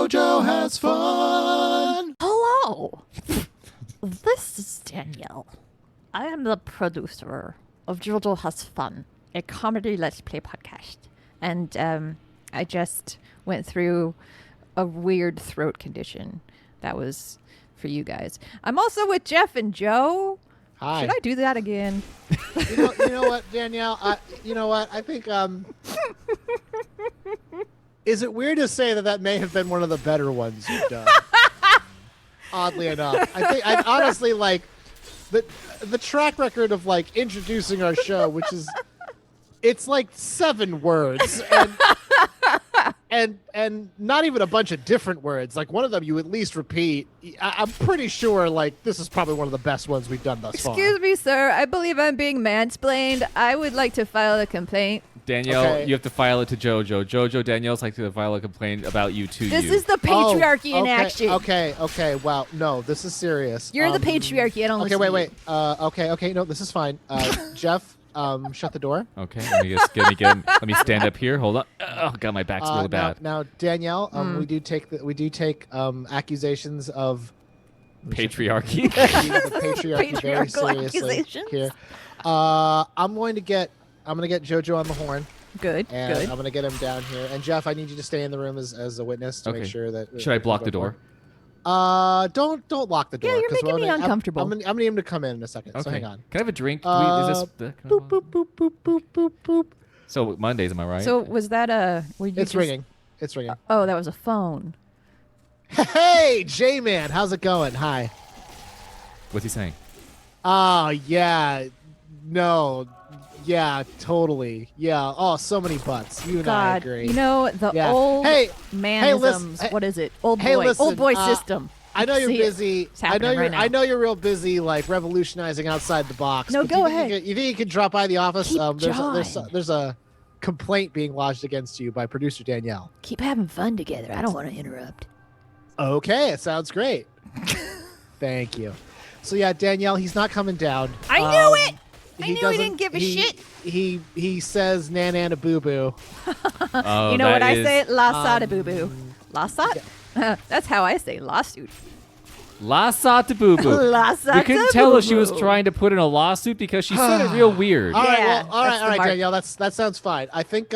JoJo has fun. Hello. This is Danielle. I am the producer of JoJo Has Fun, a comedy let's play podcast. And I just went through a weird throat condition that was for you guys. I'm also with Jeff and Joe. Hi. Should I do that again? You know what, Danielle? You know what? I think, is it weird to say that may have been one of the better ones you've done? Oddly enough. I honestly like the track record of like introducing our show, which is, it's like 7 words and not even a bunch of different words. Like one of them you at least repeat. I'm pretty sure like this is probably one of the best ones we've done thus far. Excuse me, sir. I believe I'm being mansplained. I would like to file a complaint. Danielle, Okay. you have to file it to JoJo. JoJo, Danielle's like to file a complaint about you to This you. is the patriarchy in okay, action. Okay. Wow. No, this is serious. You're the patriarchy. I don't Okay, listen wait. to you. Okay. No, this is fine. Jeff, shut the door. Okay, let me stand up here. Hold on. Oh god, my back's really bad. Now, Danielle, we do take accusations of Patriarchy. the patriarchy very Patriarchal seriously accusations? here. I'm gonna get JoJo on the horn, Good. and Good. I'm gonna get him down here. And Jeff, I need you to stay in the room as a witness to make sure that. Should I block the door? Don't lock the door. Yeah, you're 'cause making me I'm- uncomfortable. I'm gonna need him to come in a second. Okay. So hang on. Can I have a drink? Is Boop boop boop boop boop boop boop. So Mondays, am I right? So was that were you It's just- ringing. It's ringing. Oh, that was a phone. Hey, J-Man, how's it going? Hi. What's he saying? Oh, yeah. No. Yeah, totally. Yeah. Oh, so many butts. You and I God, agree. you know the Yeah. old Hey, manisms. listen, what is it? Old hey, boy. listen, Old boy uh, system. I know you're See it. busy. It's happening right now. I know you're real busy, like revolutionizing outside the box. No, but go you think ahead. You think you could drop by the office? Keep There's a complaint being lodged against you by producer Danielle. Keep having fun together. I don't want to interrupt. Okay, it sounds great. Thank you. So yeah, Danielle, he's not coming down. I knew it. I knew he doesn't- didn't give a shit. He says nan and a boo boo. Oh, You know what that I is say? La sada boo boo. La sada. That's how I say lawsuit. Lasata boo boo. Lasata We couldn't tell if she was boo-boo. trying to put in a lawsuit because she said it real weird. All right, Yeah, well, all that's the right, mark. Danielle. That sounds fine. I think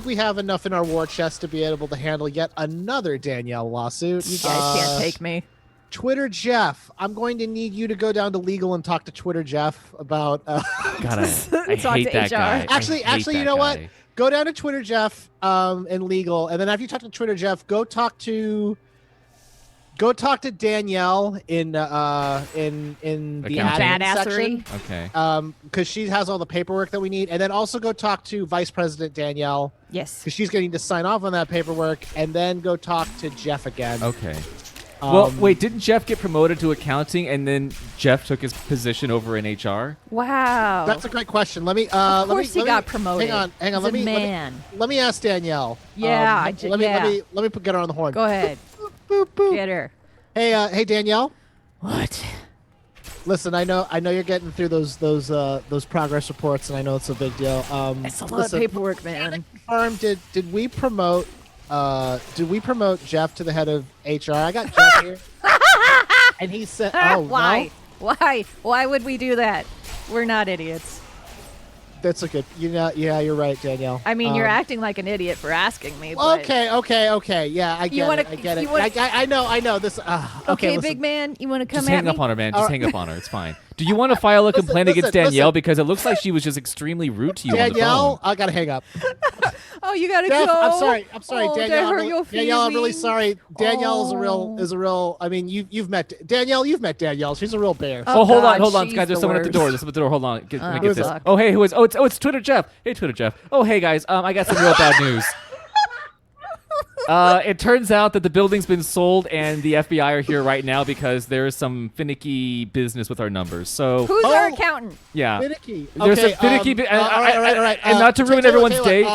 we have enough in our war chest to be able to handle yet another Danielle lawsuit. You guys can't take me. Twitter Jeff, I'm going to need you to go down to legal and talk to Twitter Jeff about. God, I Talk hate to that HR. guy. I Actually, hate you that know what? guy. Go down to Twitter Jeff and legal, and then after you talk to Twitter Jeff, go talk to Danielle in the Accounting. admin Badassery. section. Okay. Because she has all the paperwork that we need, and then also go talk to Vice President Danielle Yes. because she's going to need to sign off on that paperwork, and then go talk to Jeff again. Okay. Well, wait, didn't Jeff get promoted to accounting and then Jeff took his position over in HR? Wow. That's a great question. Let me. Of course he got promoted. Hang on. He's Let a me. man. Let me ask Danielle. Yeah, Let me get her on the horn. Go ahead. Boop, boop. Get her. Hey, Danielle. What? Listen, I know you're getting through those progress reports, and I know it's a big deal. It's a lot of paperwork, man. Did we promote Jeff to the head of HR? I got Jeff here, and he said, "Oh, Why? no? Why would we do that? We're not idiots. That's a good. Yeah, you're right, Danielle. I mean, you're acting like an idiot for asking me. But Okay. Yeah, I get it. I get it. I know this. Okay, listen. big man, you want to come Just at hang me? up on her, man. Just hang up on her. It's fine. Do you want to file a complaint against Danielle? listen. Because it looks like she was just extremely rude to you Danielle, on the phone. I gotta hang up. Oh, you gotta Jeff, go. I'm sorry, Oh, Danielle. that hurt your Danielle, I'm really feelings. sorry. Danielle Oh. is a real. I mean, you've met Danielle. You've met Danielle. She's a real bear. Oh, Hold God, on, she's guys. There's the someone at the door. worst. There's someone at the door. Hold on. Let me Who's get this. that? Oh, hey, who is? Oh, it's Twitter Jeff. Hey, Twitter Jeff. Oh, hey guys. I got some real bad news. It turns out that the building's been sold and the FBI are here right now because there's some finicky business with our numbers. So Who's our accountant? yeah, Finicky. there's Okay, a finicky. all right. And not to ruin everyone's day.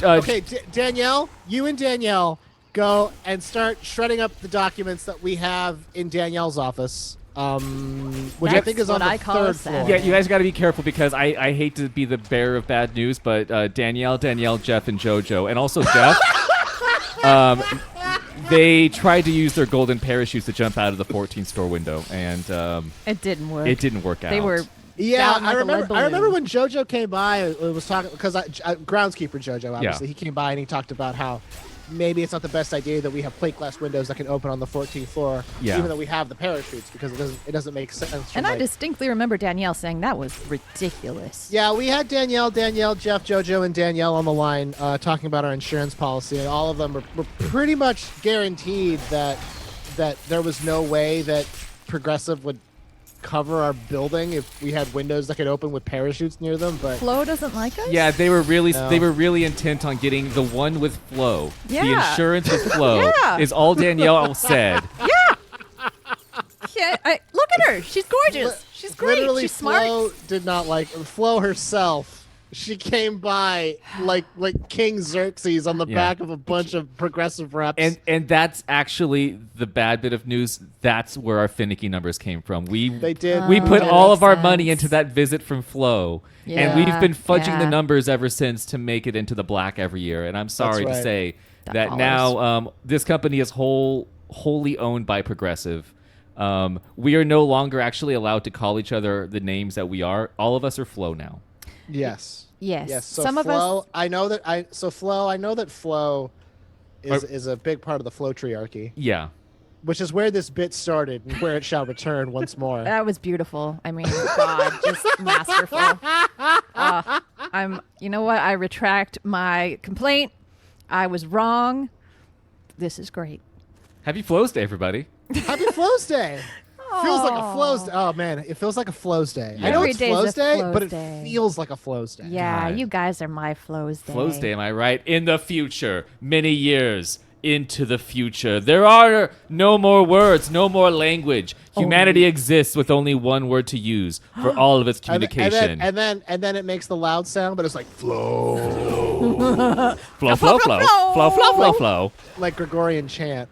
Okay, Danielle, you and Danielle go and start shredding up the documents that we have in Danielle's office. Which I That's think is on what the I call a third floor. savage. Yeah, you guys got to be careful because I hate to be the bearer of bad news, but Danielle, Jeff, and JoJo, and also Jeff. they tried to use their golden parachutes to jump out of the 14th store window, and It didn't work. it didn't work out. They were. Yeah, down like a lead I remember balloon. when JoJo came by. It was talking because groundskeeper JoJo, obviously, he came by and he talked about how maybe it's not the best idea that we have plate glass windows that can open on the 14th floor, even though we have the parachutes, because it doesn't make sense. And I like, distinctly remember Danielle saying that was ridiculous. Yeah, we had Danielle, Jeff, JoJo, and Danielle on the line talking about our insurance policy, and all of them were pretty much guaranteed that there was no way that Progressive would cover our building if we had windows that could open with parachutes near them. But Flo doesn't like us? Yeah, they were really No. they were really intent on getting the one with Flo. The Yeah. insurance with Flo Yeah. is all Danielle said. Yeah, look at her. She's gorgeous. She's great. literally, She's smart. Flo did not like Flo herself. She came by like King Xerxes on the back of a bunch of Progressive reps. And that's actually the bad bit of news. That's where our finicky numbers came from. They did. We put that all makes of our sense. money into that visit from Flo, and we've been fudging the Yeah. numbers ever since to make it into the black every year. And I'm sorry to right. say That that follows. now this company is wholly owned by Progressive. We are no longer actually allowed to call each other the names that we are. All of us are Flo now. Yes. Yes. Yes. So Some of Flo, us. I know that Flo is a big part of the Flo triarchy, Yeah. which is where this bit started and where it shall return once more. That was beautiful. I mean, God, just masterful. You know what? I retract my complaint. I was wrong. This is great. Happy Flo's Day, everybody. Happy Flo's Day. Feels like a Flo's Day. Oh man, it feels like a Flo's Day. I know Every it's day's Flo's a Day, Flo's but it Day. feels like a Flo's Day. Yeah, God. you guys are my Flo's Day. Flo's Day, am I right? In the future, many years into the future, there are no more words, no more language. Humanity exists with only one word to use for all of its communication. And then it makes the loud sound, but it's like Flo, Flow, flow, flow, flow, flow, flow, flow. like Gregorian chant.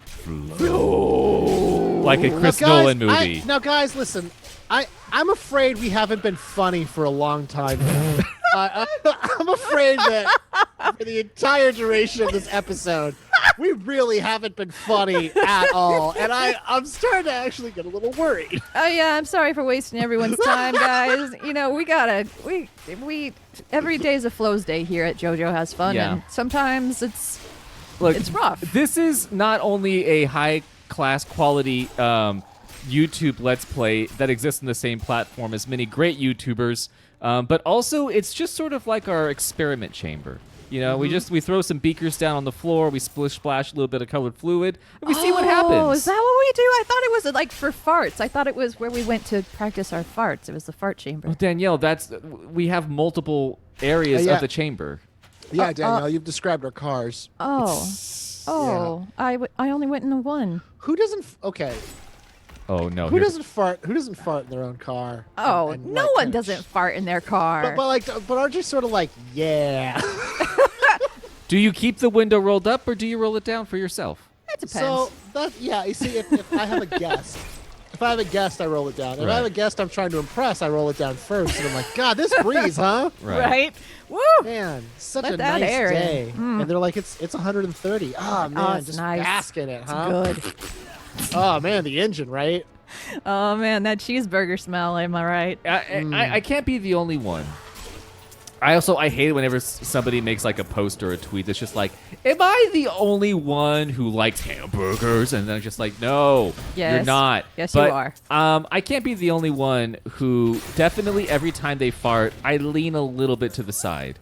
Like a Chris Now, guys, Nolan movie. Now, guys, listen. I'm afraid we haven't been funny for a long time. I'm afraid that for the entire duration of this episode, we really haven't been funny at all, and I'm starting to actually get a little worried. Oh yeah, I'm sorry for wasting everyone's time, guys. You know, we every day's a Flo's Day here at JoJo Has Fun, Yeah. and sometimes it's Look, rough. This is not only a high-class quality YouTube Let's Play that exists in the same platform as many great YouTubers, but also it's just sort of like our experiment chamber. You know, we throw some beakers down on the floor, we splish splash a little bit of colored fluid, and we see what happens. Oh, is that what we do? I thought it was like for farts. I thought it was where we went to practice our farts. It was the fart chamber. Well, Danielle, we have multiple areas Yeah. of the chamber. Yeah, Danielle, you've described our cars. Oh, I only went in the one. Who doesn't? Okay, Oh no! who here- doesn't fart? Who doesn't fart in their own car? Oh, and, no like, one kinda doesn't fart in their car. But aren't you sort of like, yeah? Do you keep the window rolled up or do you roll it down for yourself? It depends. So you see, if I have a guest, I roll it down. If I have a Right. guest I'm trying to impress, I roll it down first, and I'm like, God, this breeze, huh? right? Woo! Man, such Let a that nice air in. day. And they're like, it's 130. Oh man, it's just nice. bask in it, huh? Good. Oh man, the engine, right? Oh man, that cheeseburger smell. Am I right? I can't be the only one. I hate it whenever somebody makes like a post or a tweet that's just like, am I the only one who likes hamburgers? And then I'm just like, no, you're Yes. not. Yes, but, you are. I can't be the only one who definitely every time they fart, I lean a little bit to the side.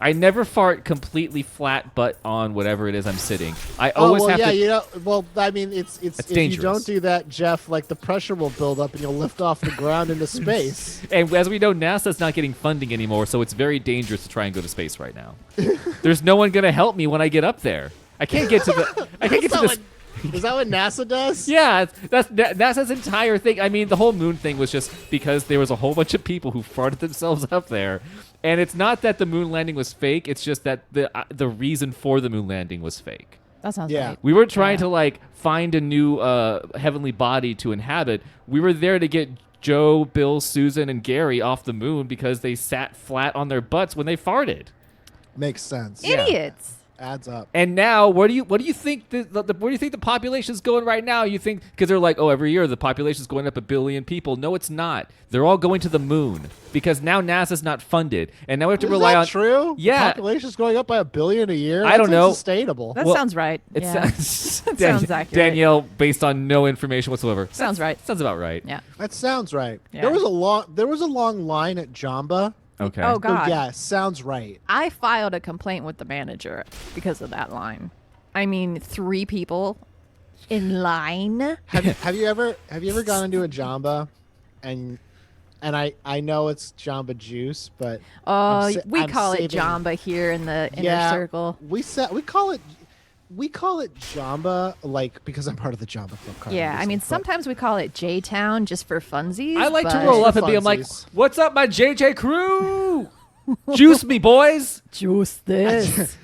I never fart completely flat butt on whatever it is I'm sitting. I always have to. you know. Well, I mean, it's if dangerous. you don't do that, Jeff, like the pressure will build up and you'll lift off the ground into space. And as we know, NASA's not getting funding anymore, so it's very dangerous to try and go to space right now. There's no one gonna help me when I get up there. I can't get to the. I can't get to the. Is that what NASA does? Yeah, that's NASA's entire thing. I mean, the whole moon thing was just because there was a whole bunch of people who farted themselves up there, and it's not that the moon landing was fake. It's just that the reason for the moon landing was fake. That sounds Yeah. right. We weren't trying to like find a new heavenly body to inhabit. We were there to get Joe, Bill, Susan, and Gary off the moon because they sat flat on their butts when they farted. Makes sense. Yeah. Idiots. Adds up. And now, what do you think where do you think the population is going right now? You think because they're like, oh, every year the population is going up 1 billion people. No, it's not. They're all going to the moon because now NASA's not funded, and now we have to rely on. True? Yeah. The population's going up by 1 billion a year. I don't know. Sustainable. That Well, sounds right. It Yeah. sounds accurate. Danielle, based on no information whatsoever. Sounds right. Sounds about right. Yeah. That sounds right. Yeah. There was a long line at Jamba. Okay. Oh So God. yeah, sounds right. I filed a complaint with the manager because of that line. I mean, 3 people in line. Have you ever gone into a Jamba, and I know it's Jamba Juice, but We I'm call it saving- Jamba here in the inner circle. We call it Jamba, like, because I'm part of the Jamba Club. Yeah, I mean, But sometimes we call it J-Town just for funsies. I like to but- roll up For and be I'm like, funsies. what's up, my JJ crew? Juice me, boys. Juice this.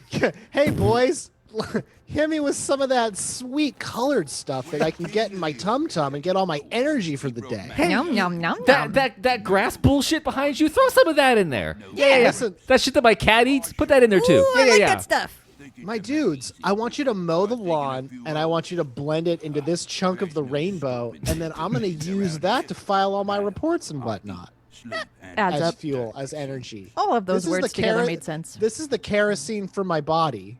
Hey boys, hit me with some of that sweet colored stuff that I can get in my tum tum and get all my energy for the day. Yum, yum, yum, That yum. that grass bullshit behind you, throw some of that in there. Yeah. Listen, That shit that my cat eats, put that in there too. Ooh, I yeah, like yeah. that stuff. my dudes, I want you to mow the lawn and I want you to blend it into this chunk of the rainbow, and then I'm gonna use that to file all my reports and whatnot Adds as up. fuel, as energy. All of those This is words the together kera- made sense. This is the kerosene for my body.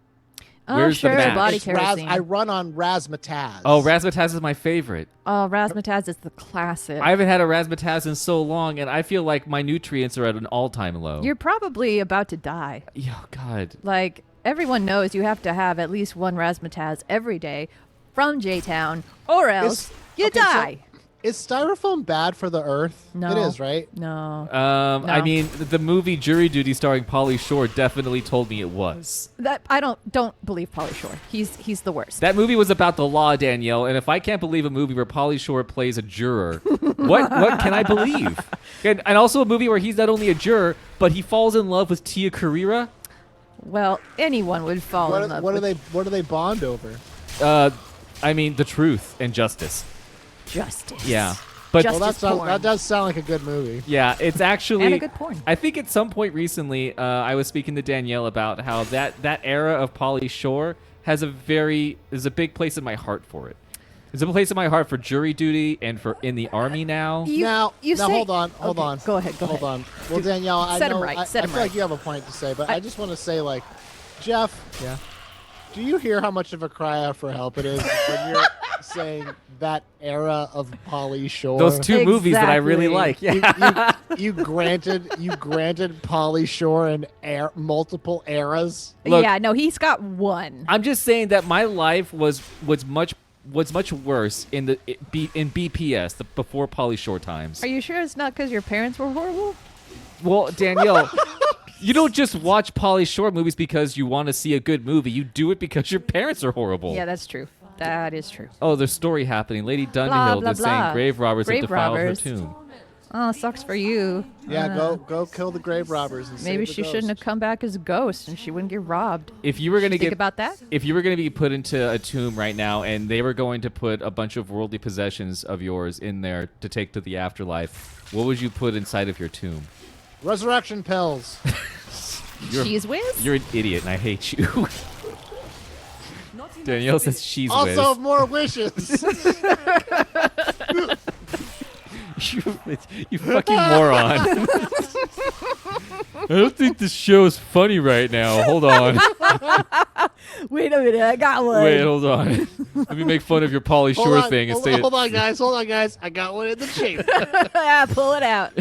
Oh, Where's the sure, match? body It's kerosene. I run on razzmatazz. Oh, razzmatazz is my favorite. Oh, razzmatazz is the classic. I haven't had a razzmatazz in so long, and I feel like my nutrients are at an all-time low. You're probably about to die. Oh, God. Like, everyone knows you have to have at least 1 razzmatazz every day from J-Town, or else you okay, so- die. Is styrofoam bad for the earth? No. It is, right? No. I mean, the movie Jury Duty starring Pauly Shore definitely told me it was. That I don't believe Pauly Shore. He's the worst. That movie was about the law, Danielle, and if I can't believe a movie where Pauly Shore plays a juror, what can I believe? And also a movie where he's not only a juror, but he falls in love with Tia Carrera. Well, anyone would fall in love. What with do they bond over? I mean, the truth and justice. justice. Yeah. But Justice Well, that porn. does sound like a good movie. yeah, it's actually And a good porn. I think at some point recently, I was speaking to Danielle about how that era of Pauly Shore there's a big place in my heart for it. There's a place in my heart for Jury Duty and for In the Army now. Now, say, hold on. Okay, Go ahead. Hold on. Well, Danielle, I Set 'em know right, I set 'em feel like right. you have a point to say, but I just want to say, like, Jeff, Yeah. do you hear how much of a cry out for help it is when you're saying that era of Pauly Shore? Those 2 movies that I really Exactly. like. Yeah. you granted Pauly Shore an multiple eras. Look- Yeah, no, he's got 1. I'm just saying that my life was much worse in BPS, the before Pauly Shore times. Are you sure it's not because your parents were horrible? Well, Danielle, you don't just watch Pauly Shore movies because you want to see a good movie. You do it because your parents are horrible. Yeah, that's true. That is true. Oh, there's story happening. Lady Blah, Dunhill blah, is saying blah. grave robbers Grave have defiled robbers. her tomb. Oh, sucks for you. Yeah, go kill the grave robbers. And Maybe save she the shouldn't have ghost. come back as a ghost and she wouldn't get robbed. If you were going to Think get about that? if you were going to be put into a tomb right now and they were going to put a bunch of worldly possessions of yours in there to take to the afterlife, what would you put inside of your tomb? Resurrection pills. Cheese whiz? You're an idiot and I hate you. Danielle says she's Also, whiz. more wishes. You fucking moron. I don't think this show is funny right now. Hold on. Wait a minute, I got one. Wait, hold on. Let me make fun of your Pauly Shore thing and say hold on, guys. I got one in the chamber. Pull it out.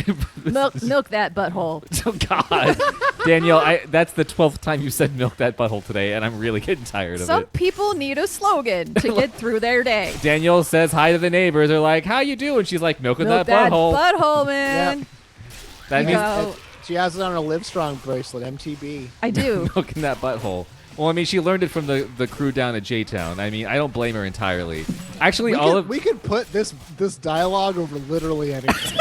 Milk that butthole. Oh God, Danielle, that's the 12th time you said milk that butthole today, and I'm really getting tired of Some it. people need a slogan to get through their day. Danielle says hi to the neighbors. They're like, "How you doing?" She's like, "Milking Milk that butthole." butthole, man. Yep. That You means go. She has it on her Livestrong bracelet, MTB. I do. milking that butthole. Well, I mean, she learned it from the crew down at J-Town. I mean, I don't blame her entirely. Actually, We could put this dialogue over literally anything.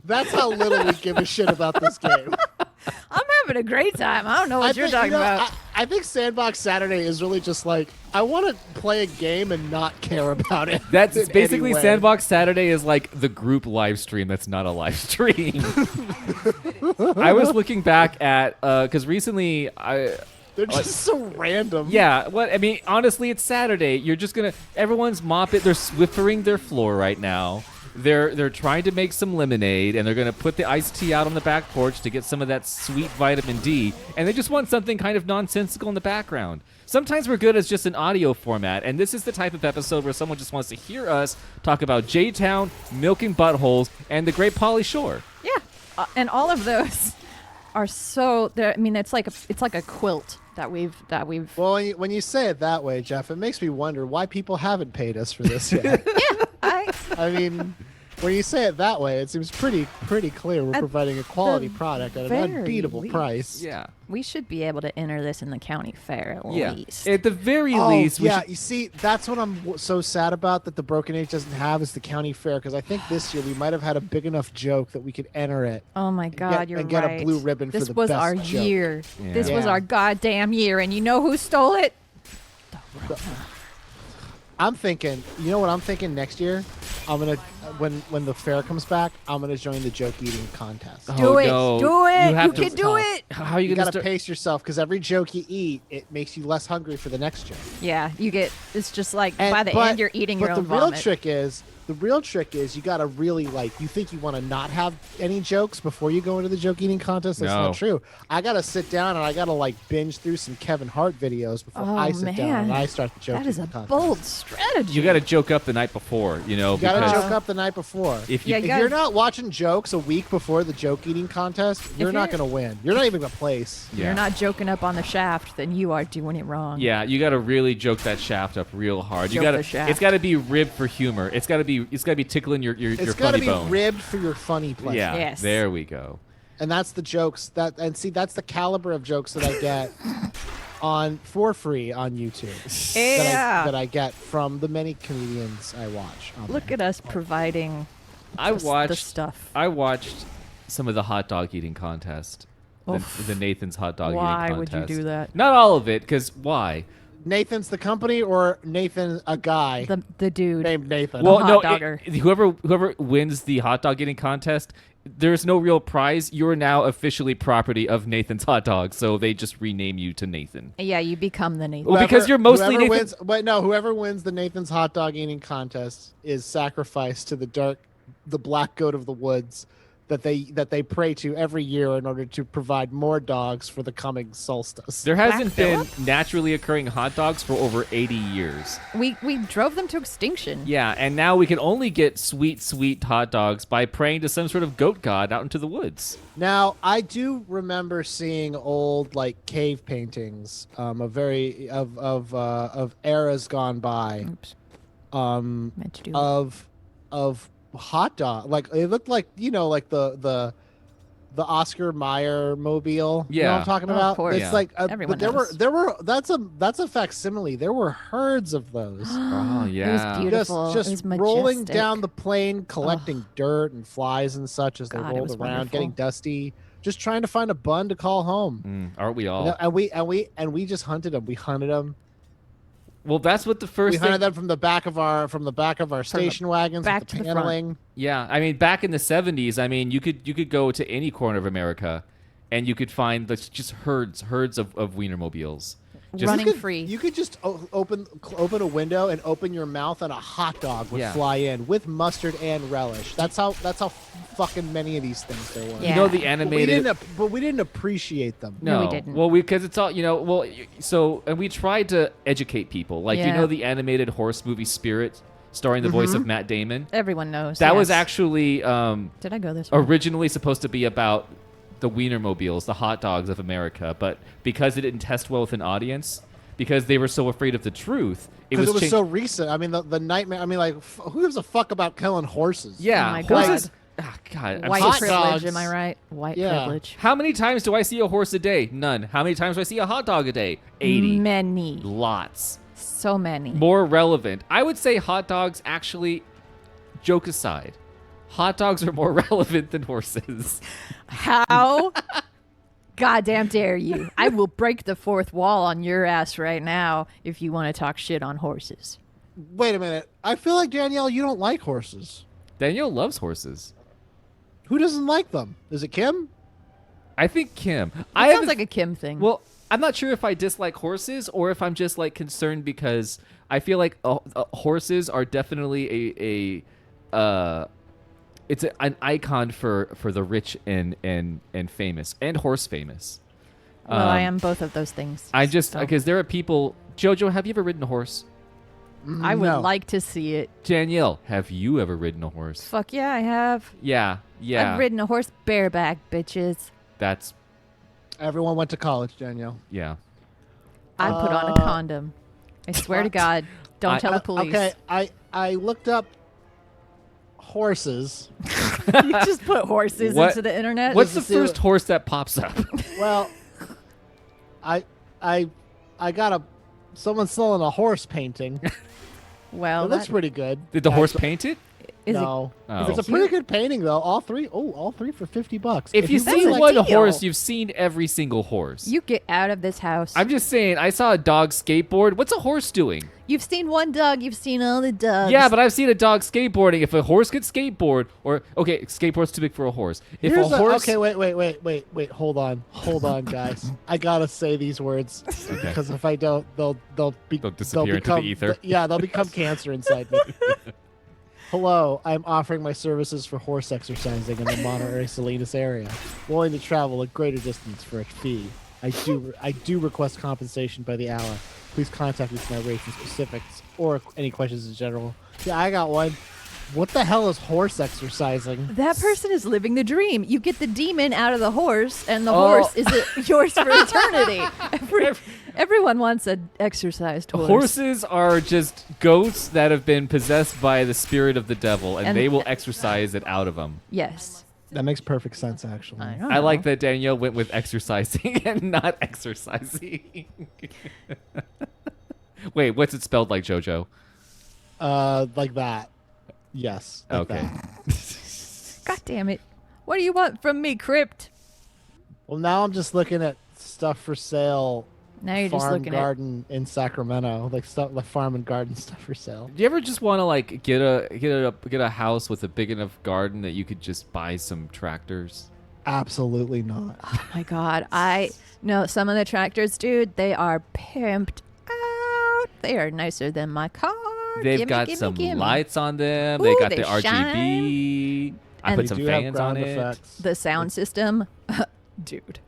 That's how little we give a shit about this game. I'm having a great time. I don't know what you're talking about. I think Sandbox Saturday is really just like I want to play a game and not care about it. That's in basically any way. Sandbox Saturday is like the group live stream that's not a live stream. I was looking back at because recently They're just so random. yeah, what I mean, honestly, it's Saturday. You're just gonna everyone's mopping. They're Swiffering their floor right now. They're trying to make some lemonade, and they're gonna put the iced tea out on the back porch to get some of that sweet vitamin D. And they just want something kind of nonsensical in the background. Sometimes we're good as just an audio format, and this is the type of episode where someone just wants to hear us talk about J-Town, milking buttholes, and the Great Polly Shore. Yeah, and all of those are so. I mean, it's like a quilt that we've. Well, when you say it that way, Jeff, it makes me wonder why people haven't paid us for this yet. I mean, when you say it that way, it seems pretty clear we're providing a quality product at an unbeatable price. Yeah. We should be able to enter this in the county fair at least. At the very least, we yeah. should- You see, that's what I'm so sad about that the Broken Age doesn't have is the county fair, because I think this year we might have had a big enough joke that we could enter it. Oh my God, you're and right. get a blue ribbon this for the was best our joke. year. Yeah. This was Yeah. our goddamn year, and you know who stole it? I'm thinking, you know what I'm thinking next year? I'm gonna when the fair comes back, I'm gonna join the joke eating contest. Do it. no. Do it. You have You to- can do it. How are you You gonna gotta start? pace yourself because every joke you eat, it makes you less hungry for the next joke. Yeah, you get. It's just like And- by the but- end you're eating but your own the real vomit. trick is you gotta really you think you want to not have any jokes before you go into the joke eating contest. That's No. not true. I gotta sit down and I gotta binge through some Kevin Hart videos before Oh, I sit down and man. I start the joke That is a eating contest. bold strategy. You got to joke up the night before, You gotta because joke up the night before. if you Yeah, If gotta- you're not watching jokes a week before the joke eating contest, you're not you're- gonna win. You're not even gonna place. yeah. You're not joking up on the shaft, then you are doing it wrong. Yeah, you got to really joke that shaft up real hard. You Joke got the to. shaft. It's got to be ribbed for humor. It's got to be tickling your It's gotta funny be bone. ribbed for your funny pleasure. Yeah. Yes. There we go. And that's the jokes that's the caliber of jokes that I get for free on YouTube. Yeah. That I get from the many comedians I watch. Look at us providing I the watched. stuff. I watched some of the hot dog eating contest. Oof. The Nathan's hot dog Why eating would contest. you do that? Not all of it, because why? Nathan's the company or Nathan a guy The dude. named Nathan? Well, Well, hot no. dogger. Whoever wins the hot dog eating contest, there's no real prize. You're now officially property of Nathan's hot dog, so they just rename you to Nathan. Yeah, you become the Nathan. Well, because you're mostly whoever Nathan- whoever wins the Nathan's hot dog eating contest is sacrificed to the black goat of the woods that they pray to every year in order to provide more dogs for the coming solstice. There hasn't been Phillip? naturally occurring hot dogs for over 80 years. We drove them to extinction. Yeah, and now we can only get sweet, sweet hot dogs by praying to some sort of goat god out into the woods. Now, I do remember seeing old cave paintings of eras gone by Oops. Meant to do of hot dog. It looked like the Oscar Mayer mobile. You know what Yeah. I'm talking Oh, of about? course. It's Yeah. Everyone but there knows. were that's a facsimile. There were herds of those. Oh, It yeah. was beautiful. Just It was rolling majestic. down the plane, collecting dirt and flies and such as they God, it rolled was around, wonderful. getting dusty, just trying to find a bun to call home. Aren't we all? And we just hunted them. We hunted them. Well, that's what the We first hunted thing. them from the back of our station wagons back with to the the front. paneling. Yeah, I mean, back in the 70s, I mean, you could go to any corner of America, and you could find just herds of Wienermobiles. Just, Running You could- free. You could just open a window and open your mouth, and a hot dog would Yeah. fly in with mustard and relish. That's how fucking many of these things there were. Yeah. You know the But animated. we didn't appreciate them. No, we didn't. Well, because it's all and we tried to educate people. Like Yeah. the animated horse movie Spirit, starring the voice of Matt Damon. Everyone knows. That was yes. actually Did I go this way? originally supposed to be about the Wienermobiles, the hot dogs of America, but because it didn't test well with an audience, because they were so afraid of the truth, Because it was changed- so recent. I mean, the nightmare. I mean, who gives a fuck about killing horses? Yeah, Oh my horses. God, I'm White so Hot privilege, dogs. am I right? White Yeah. privilege. How many times do I see a horse a day? None. How many times do I see a hot dog a day? 80. Many. Lots. So many. More relevant. I would say hot dogs actually, joke aside, hot dogs are more relevant than horses. How goddamn dare you. I will break the fourth wall on your ass right now if you want to talk shit on horses. Wait a minute. I feel like, Danielle, you don't like horses. Danielle loves horses. Who doesn't like them? Is it Kim? I think Kim. It sounds like a Kim thing. Well, I'm not sure if I dislike horses or if I'm just like concerned because I feel like horses are definitely an icon for the rich and famous and horse famous. Well, I am both of those things. I just so. because there are people. Jojo, have you ever ridden a horse? I would No. like to see it. Danielle, have you ever ridden a horse? Fuck yeah, I have. Yeah. I've ridden a horse bareback, bitches. That's Everyone went to college, Danielle. yeah. I put on a condom. I swear to God, don't tell the police. Okay, I looked up horses. You just put horses What- into the internet. What's the see first what- horse that pops up? Well, I got someone's selling a horse painting. Well, It looks that- pretty good. Did the horse Actually, paint it? is no. Oh. It's a pretty good painting though. All three for $50. If you That's see a one deal. horse, you've seen every single horse. You get out of this house. I'm just saying, I saw a dog skateboard. What's a horse doing? You've seen one dog. You've seen all the dogs. Yeah, but I've seen a dog skateboarding. If a horse could skateboard, or okay, skateboard's too big for a horse. If Here's a horse, okay, wait, hold on, guys. I gotta say these words because if I don't, they'll disappear into the become, ether. They'll become cancer inside me. Hello, I'm offering my services for horse exercising in the Monterey Salinas area. Willing to travel a greater distance for a fee. I do request compensation by the hour. Please contact me for my rates and specifics or any questions in general. Yeah, I got one. What the hell is horse exercising? That person is living the dream. You get the demon out of the horse, and the Oh. horse is yours for eternity. Everyone wants an exercised horse. horses are just ghosts that have been possessed by the spirit of the devil, and And- they will exorcise it out of them. Yes. That makes perfect sense, actually. I don't I like know. that Danielle went with exercising and not exercising. Wait, what's it spelled like, Jojo? Like that. Yes. Like Okay. that. God damn it. What do you want from me, CRYPT? Well, now I'm just looking at stuff for sale. Now you're just Farm looking garden in Sacramento, like stuff, like farm and garden stuff for sale. Do you ever just want to like get a house with a big enough garden that you could just buy some tractors? Absolutely not. Oh my God. I know some of the tractors, dude, they are pimped out. They are nicer than my car. They've Gimme, got gimme, some gimme. lights on them. They Ooh, got they the RGB. I And put They some do have fans on ground it. effects. The sound system. Dude.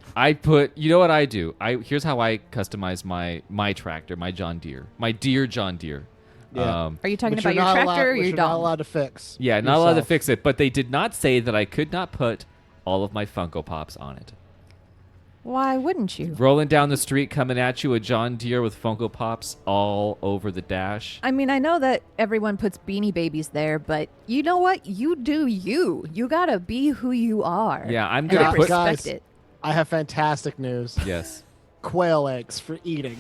You know what I do? Here's how I customize my tractor, my John Deere, my dear John Deere. Yeah. Are you talking Which about you're your not tractor or which your you're not dog? allowed to fix. Yeah, not allowed to yourself. fix it, but they did not say that I could not put all of my Funko Pops on it. Why wouldn't you? Rolling down the street, coming at you, a John Deere with Funko Pops all over the dash. I mean, I know that everyone puts Beanie Babies there, but you know what? You do you. You gotta be who you are. Yeah, I'm And gonna I put. respect Guys. it. I have fantastic news. Yes. Quail eggs for eating.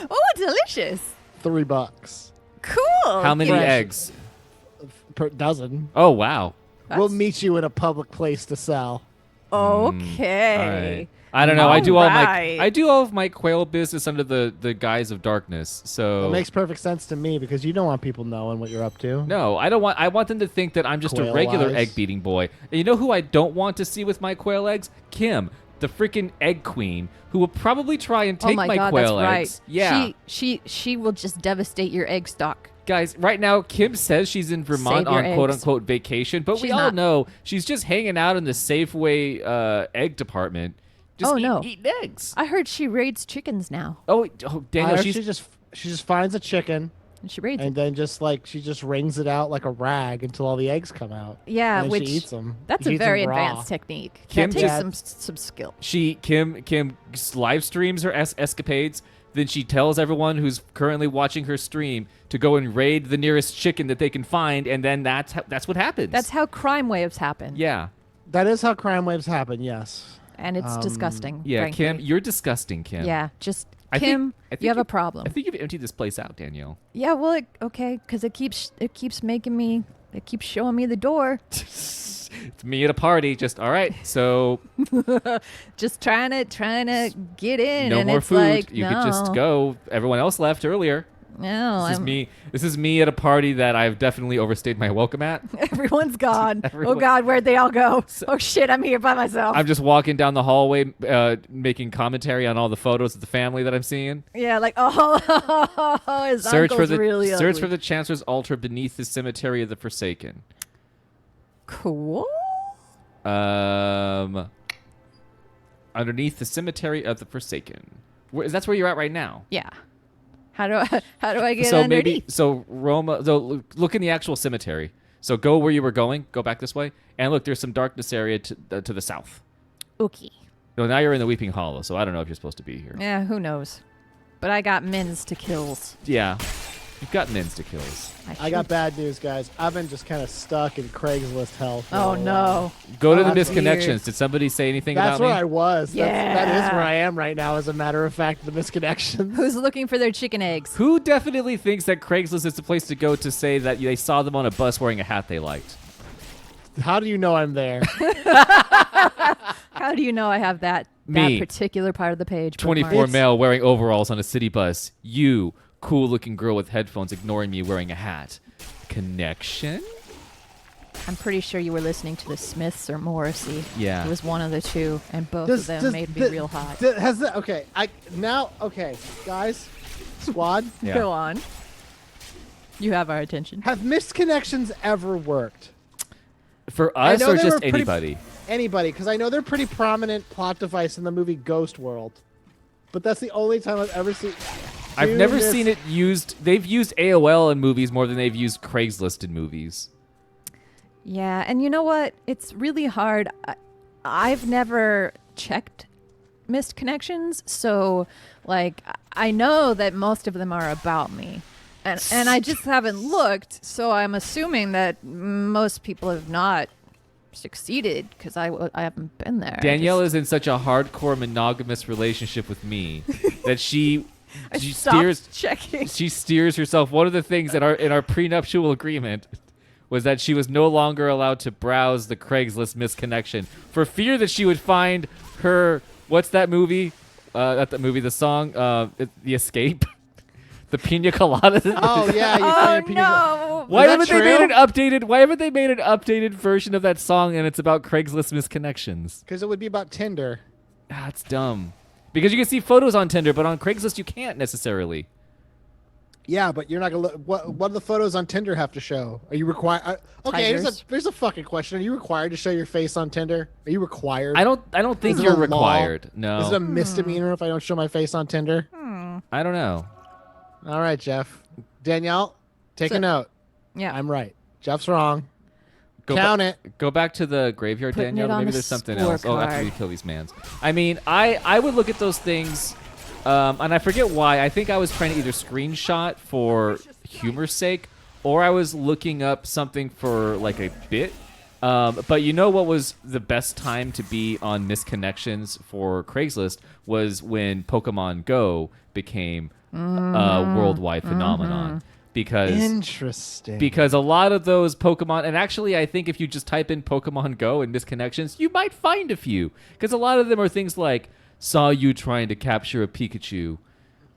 Oh, delicious. $3 Cool. How many Give- Fresh. eggs? per dozen. Oh wow. We'll That's- meet you in a public place to sell. Okay. All right. I don't know. I do Alright. I do all of my quail business under the guise of darkness. So It makes perfect sense to me because you don't want people knowing what you're up to. no, I don't want. I want them to think that I'm just a Quail regular eyes. egg beating boy. And you know who I don't want to see with my quail eggs? Kim, the freaking egg queen, who will probably try and take Oh my God, quail that's eggs. right. Yeah, She will just devastate your egg stock. guys. Right now, Kim says she's in Vermont Save your on quote eggs. unquote vacation, but we She's all not. know she's just hanging out in the Safeway egg department. Just Oh, no. eating eggs. I heard she raids chickens now. Oh, I Daniel, heard she's she just finds a chicken And she raids and then just wrings it out like a rag until all the eggs come out. Yeah, and then which she eats them. that's She a eats very them raw. advanced technique. Kim That takes just- some skill. Kim live streams her escapades. Then she tells everyone who's currently watching her stream to go and raid the nearest chicken that they can find, and then that's what happens. That's how crime waves happen. yeah, That is how crime waves happen. Yes. And it's disgusting. yeah. frankly. Kim, you're disgusting, Kim. Yeah, just I think- Kim, I think you have you- a problem. I think you've emptied this place out, Danielle. Yeah, well, okay, because it keeps making me It keeps showing me the door. It's me at a party. Just all right. So Just trying to get in. no and more it's food. Like, You no, could just go. Everyone else left earlier. No, This is me. This is me at a party that I've definitely overstayed my welcome at. Everyone's gone. Everyone- Oh God, where'd they all go? Oh shit, I'm here by myself. I'm just walking down the hallway, making commentary on all the photos of the family that I'm seeing. Yeah, like his Search uncle's for the really search ugly. for the Chancellor's altar beneath the cemetery of the Forsaken. Cool. Underneath the cemetery of the Forsaken. That's where you're at right now. Yeah. How do I get So underneath? maybe Roma. So look in the actual cemetery. So go where you were going. Go back this way, and look. There's some darkness area to the south. Okay. No, now you're in the Weeping Hollow. So I don't know if you're supposed to be here. Yeah, who knows? But I got mins to kills. Yeah, you've got mins to kills. I got bad news, guys. I've been just kind of stuck in Craigslist hell. for Oh a while. no. Go to the that's misconnections. weird. Did somebody say anything That's about where me? I was. That is Yeah. where I am right now, as a matter of fact, the misconnections. Who's looking for their chicken eggs? Who definitely thinks that Craigslist is the place to go to say that they saw them on a bus wearing a hat they liked? How do you know I'm there? How do you know I have that Me. particular part of the page? 24 bookmarked? male wearing overalls on a city bus. You, cool looking girl with headphones ignoring me wearing a hat. Connection? I'm pretty sure you were listening to the Smiths or Morrissey. Yeah. It was one of the two, and both of them made me real hot. Okay, guys, squad, Yeah. Go on. You have our attention. have misconnections ever worked? For I us know or they just were pretty- anybody? Anybody, because I know they're a pretty prominent plot device in the movie Ghost World, but that's the only time I've ever seen. I've Dude, never this- seen it used. They've used AOL in movies more than they've used Craigslist in movies. Yeah, and you know what? It's really hard. I've never checked missed connections, so like I know that most of them are about me. And I just haven't looked, so I'm assuming that most people have not succeeded because I haven't been there. Danielle is in such a hardcore monogamous relationship with me that she stopped checking. she steers herself. One of the things in our prenuptial agreement was that she was no longer allowed to browse the Craigslist misconnection for fear that she would find her. What's that movie? Not the movie. The song. The Escape. The Pina Colada. Oh yeah, you Oh find a pina colada. no! Why that haven't they made true? an updated? Why haven't they made an updated version of that song and it's about Craigslist misconnections? Because it would be about Tinder. That's dumb. Because you can see photos on Tinder, but on Craigslist you can't necessarily. Yeah, but you're not gonna look. What do the photos on Tinder have to show? Are you required? Okay, Tigers. here's a fucking question. Are you required to show your face on Tinder? Are you required? I don't think Is it you're a law? required. No. Is it a misdemeanor if I don't show my face on Tinder? I don't know. All right, Jeff. Danielle, take So- a note. Yeah. I'm right. Jeff's wrong. Go Count ba- it. Go back to the graveyard, Putting Danielle. it on Maybe the there's something else. Oh, after scorecard. we kill these mans. I mean, I would look at those things, and I forget why. I think I was trying to either screenshot for humor's sake, or I was looking up something for like a bit. But you know what was the best time to be on misconnections for Craigslist was when Pokemon Go became a worldwide phenomenon. Because Interesting. because a lot of those Pokemon, and actually I think if you just type in Pokemon Go and misconnections, you might find a few. Because a lot of them are things like, saw you trying to capture a Pikachu.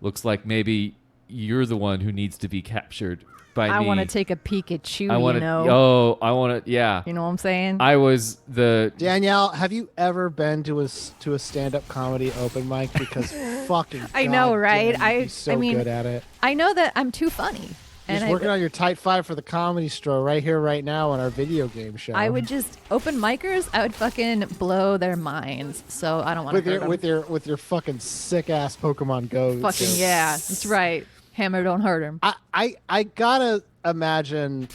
Looks like maybe you're the one who needs to be captured by me. I want to take a Pikachu, I want you to, know. I want to, yeah. You know what I'm saying? I was the, Danielle, have you ever been to a stand-up comedy open mic? Because fucking, I know, goddamn, right? you'd be so I mean, good at it. I know that I'm too funny. Just working on your tight five for the Comedy Store right here, right now on our video game show. I would just open micers. I would fucking blow their minds. So I don't want to with your fucking sick ass Pokemon Go. fucking too. yeah. That's right. Hammer don't hurt him. I gotta imagine.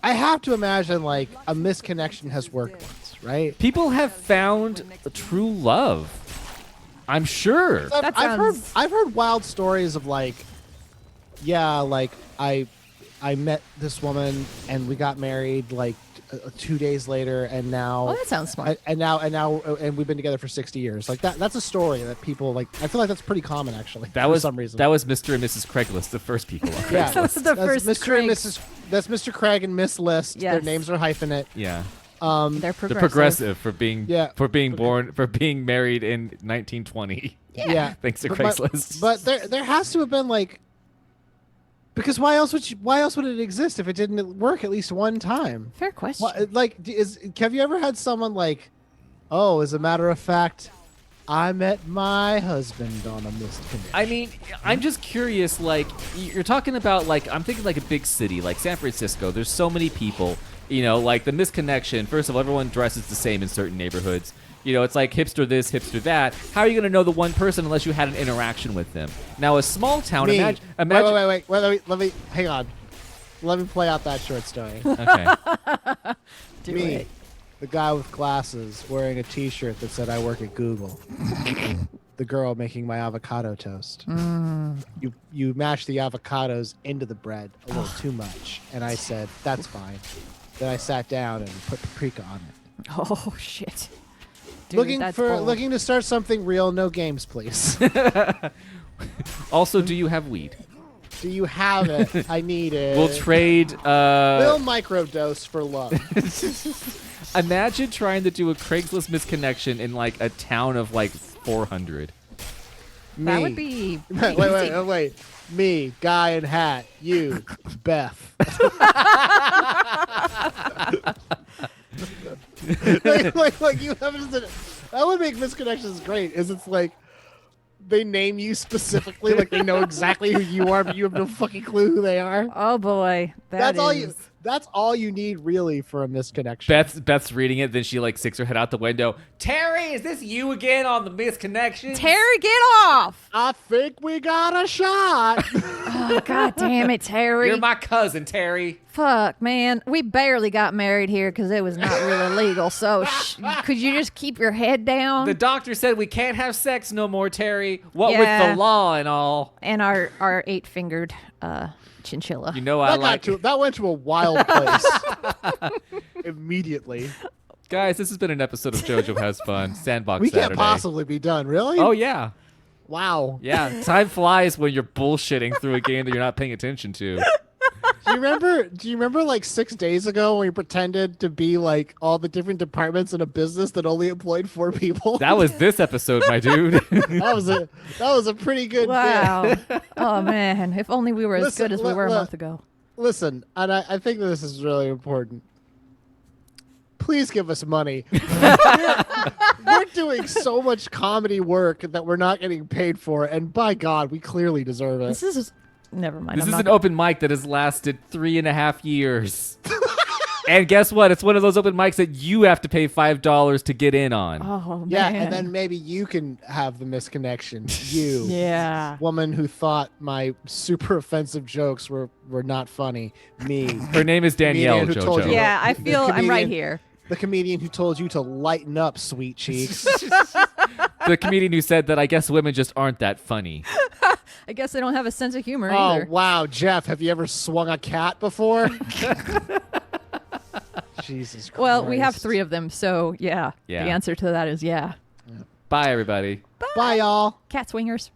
I have to imagine like a misconnection has worked once, right? people have found true love. I'm sure. That sounds- I've heard wild stories of like, yeah, like I met this woman and we got married like 2 days later, and now Oh, that sounds smart. and we've been together for 60 years. Like that's a story that people like. I feel like that's pretty common actually. That for was some reason. That was Mr. and Mrs. Craigslist, the first people on yeah, Craigslist. That's the first Mr. Craig. and Mrs. That's Mr. Craig and Miss List. Their Yes. names are hyphenate. Yeah. They're They're progressive. progressive for being Yeah. for being born for being married in 1920. Yeah. Thanks to But Craigslist. But there has to have been like, because why else would it exist if it didn't work at least one time? Fair question. Have you ever had someone like, oh, as a matter of fact, I met my husband on a missed connection. I mean, I'm just curious, like, you're talking about, like, I'm thinking like a big city, like San Francisco. There's so many people, you know, like the misconnection. First of all, everyone dresses the same in certain neighborhoods. You know, it's like hipster this, hipster that. How are you going to know the one person unless you had an interaction with them? Now, a small town, Me. imagine. Wait, let me hang on. Let me play out that short story. Okay. Do Me, it. the guy with glasses wearing a T-shirt that said I work at Google. The girl making my avocado toast. You mash the avocados into the bread a little too much, and I said that's fine. Then I sat down and put paprika on it. Oh shit. Dude, that's bold. Looking to start something real. No games, please. Also, do you have weed? Do you have it? I need it. We'll trade. Little microdose for love. Imagine trying to do a Craigslist misconnection in like a town of like 400. That Me. would be. Wait. Me, guy in hat. You, Beth. like you have that would make misconnections great. Is it's like they name you specifically, like they know exactly who you are, but you have no fucking clue who they are. Oh boy, That's all you need really for a misconnection. Beth's reading it, then she like sticks her head out the window. Terry, is this you again on the misconnection? Terry, get off! I think we got a shot. Oh god damn it, Terry! You're my cousin, Terry. Fuck, man, we barely got married here because it was not really legal. So could you just keep your head down? The doctor said we can't have sex no more, Terry. What Yeah. with the law and all. And our 8-fingered chinchilla. You know I like. That went to a wild place immediately. Guys, this has been an episode of JoJo Has Fun, Sandbox We Saturday. can't possibly be done, really? Oh, yeah. Wow. Yeah, time flies when you're bullshitting through a game that you're not paying attention to. Do you remember like 6 days ago when we pretended to be like all the different departments in a business that only employed 4 people? That was this episode, my dude. that was a pretty good bit. Wow. Oh man, if only we were as good as we were a month ago. Listen, and I think that this is really important. Please give us money. We're doing so much comedy work that we're not getting paid for, and by God, we clearly deserve it. This is never mind. This I'm is not an open mic that has lasted 3.5 years. And guess what? It's one of those open mics that you have to pay $5 to get in on. Oh man. Yeah, and then maybe you can have the misconnection. You, Yeah. woman who thought my super offensive jokes were not funny. Me, Her name is Danielle, Comedian who told JoJo. you- Yeah, I The feel I'm right comedian- here. the comedian who told you to lighten up, sweet cheeks. The comedian who said that I guess women just aren't that funny. I guess I don't have a sense of humor Oh, either. wow, Jeff, have you ever swung a cat before? Jesus Christ. Well, we have 3 of them, so yeah. Yeah. The answer to that is yeah. Bye, everybody. Bye, y'all. Cat swingers.